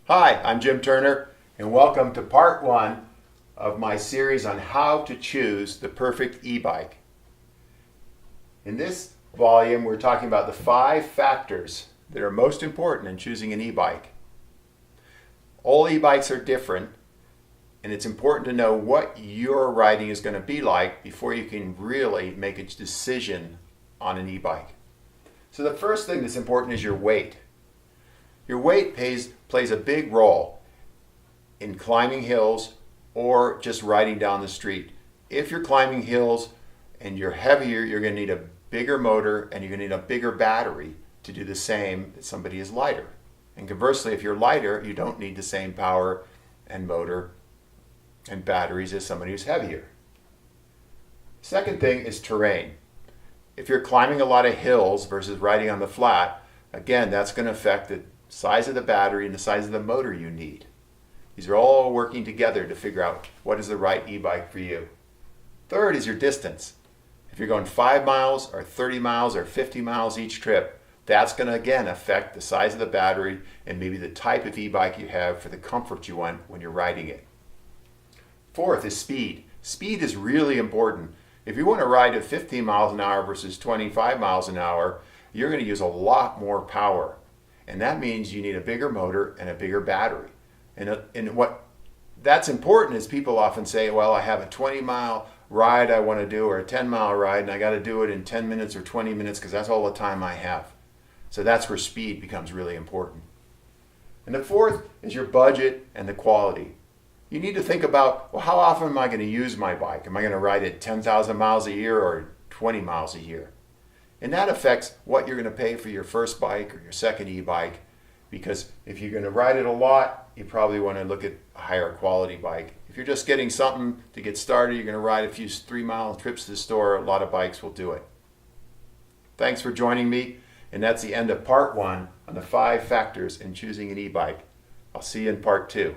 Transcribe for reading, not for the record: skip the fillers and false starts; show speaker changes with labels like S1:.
S1: Hi, I'm Jim Turner, and welcome to part one of my series on how to choose the perfect e-bike. In this volume, we're talking about the 5 factors that are most important in choosing an e-bike. All e-bikes are different, and it's important to know what your riding is going to be like before you can really make a decision on an e-bike. So the first thing that's important is your weight. Your weight plays a big role in climbing hills or just riding down the street. If you're climbing hills and you're heavier, you're going to need a bigger motor and you're going to need a bigger battery to do the same as somebody is lighter. And conversely, if you're lighter, you don't need the same power and motor and batteries as somebody who's heavier. Second thing is terrain. If you're climbing a lot of hills versus riding on the flat, again, that's going to affect the size of the battery and the size of the motor you need. These are all working together to figure out what is the right e-bike for you. Third is your distance. If you're going 5 miles or 30 miles or 50 miles each trip, that's going to again affect the size of the battery and maybe the type of e-bike you have for the comfort you want when you're riding it. Fourth is speed. Speed is really important. If you want to ride at 15 miles an hour versus 25 miles an hour, you're going to use a lot more power. And that means you need a bigger motor and a bigger battery. And what that's important is people often say, well, I have a 20-mile ride I want to do or a 10-mile ride and I got to do it in 10 minutes or 20 minutes because that's all the time I have. So that's where speed becomes really important. And the fourth is your budget and the quality. You need to think about, well, how often am I going to use my bike? Am I going to ride it 10,000 miles a year or 20 miles a year? And that affects what you're going to pay for your first bike or your second e-bike, because if you're going to ride it a lot, you probably want to look at a higher quality bike. If you're just getting something to get started, you're going to ride a few 3-mile trips to the store, a lot of bikes will do it. Thanks for joining me, and that's the end of part one on the 5 factors in choosing an e-bike. I'll see you in part 2.